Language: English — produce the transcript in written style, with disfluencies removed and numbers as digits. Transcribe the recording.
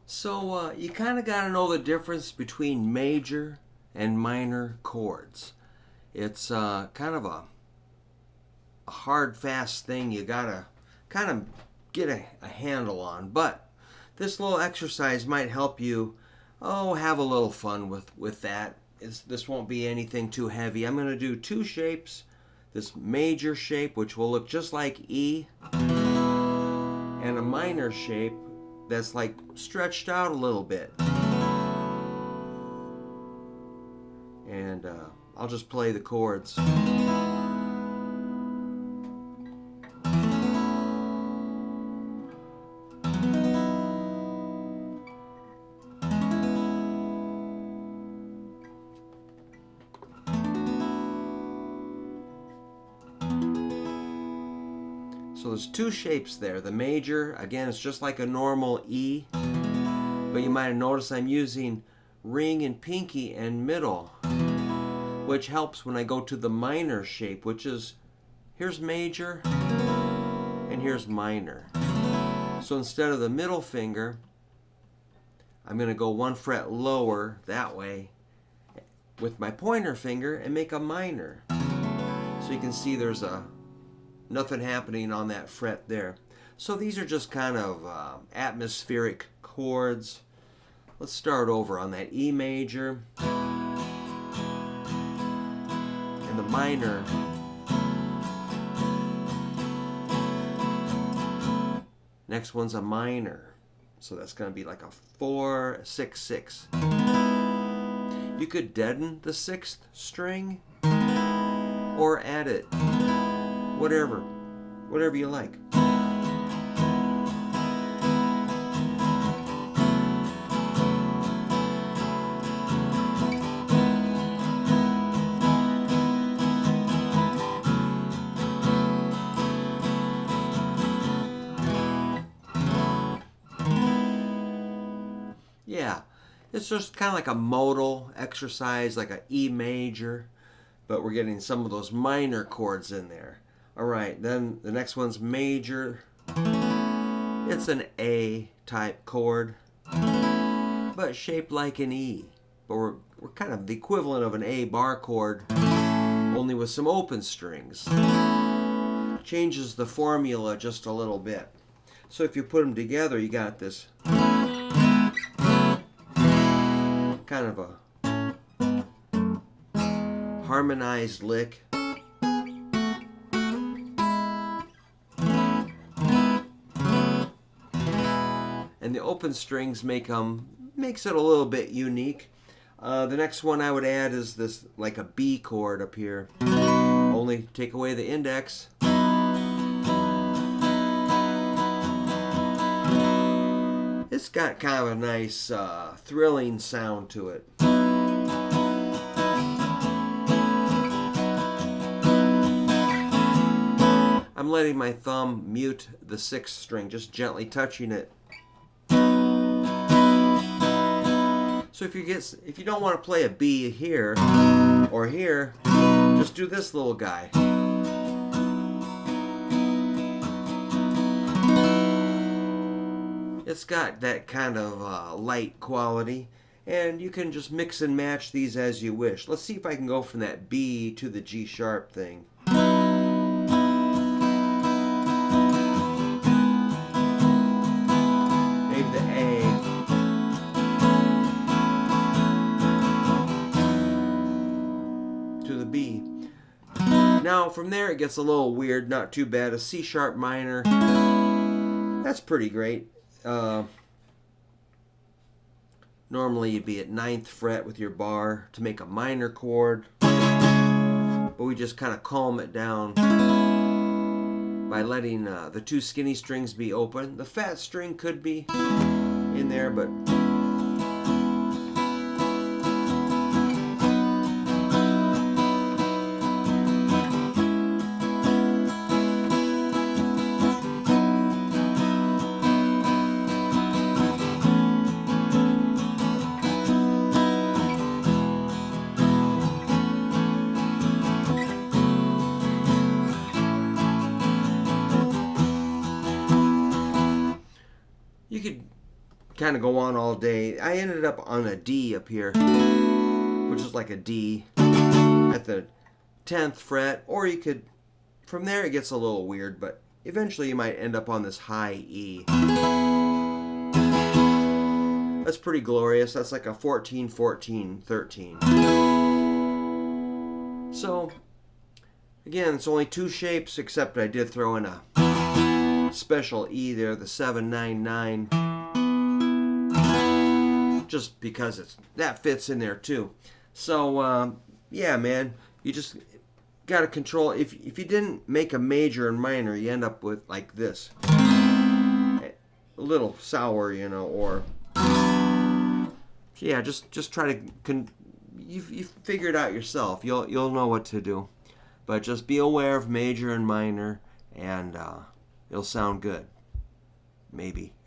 So you kind of got to know the difference between major and minor chords. It's kind of a hard, fast thing you got to kind of get a handle on. But this little exercise might help you, have a little fun with that. This won't be anything too heavy. I'm going to do two shapes. This major shape, which will look just like E, and a minor shape that's like stretched out a little bit. And I'll just play the chords. So there's two shapes there. The major, again, it's just like a normal E, but you might have noticed I'm using ring and pinky and middle, which helps when I go to the minor shape, which is, here's major and here's minor. So instead of the middle finger, I'm going to go one fret lower that way with my pointer finger and make a minor. So you can see there's nothing happening on that fret there. So these are just kind of atmospheric chords. Let's start over on that E major and the minor. Next one's a minor. So that's going to be like a 4, 6, 6. You could deaden the 6th string or add it. Whatever you like. Yeah, it's just kind of like a modal exercise, like an E major, but we're getting some of those minor chords in there. Alright, then the next one's major. It's an A type chord, but shaped like an E. But we're kind of the equivalent of an A bar chord, only with some open strings. Changes the formula just a little bit. So if you put them together, you got this kind of a harmonized lick. And the open strings makes it a little bit unique. The next one I would add is this, like a B chord up here. Only take away the index. It's got kind of a nice thrilling sound to it. I'm letting my thumb mute the 6th string, just gently touching it. So if you don't want to play a B here or here, just do this little guy. It's got that kind of light quality, and you can just mix and match these as you wish. Let's see if I can go from that B to the G sharp thing. Maybe the A. To the B. Now from there it gets a little weird, not too bad. A C sharp minor. That's pretty great. Normally you'd be at 9th fret with your bar to make a minor chord, but we just kind of calm it down by letting the two skinny strings be open. The fat string could be in there, but you could kind of go on all day. I ended up on a D up here, which is like a D at the 10th fret, or you could, from there it gets a little weird, but eventually you might end up on this high E. That's pretty glorious. That's like a 14, 14, 13. So, again, it's only two shapes, except I did throw in a special E there, the 799, just because that fits in there too. So, yeah, man, you just got to control. If you didn't make a major and minor, you end up with like this, a little sour, you know, or yeah, just try to you figure it out yourself. You'll know what to do, but just be aware of major and minor, and it'll sound good, maybe.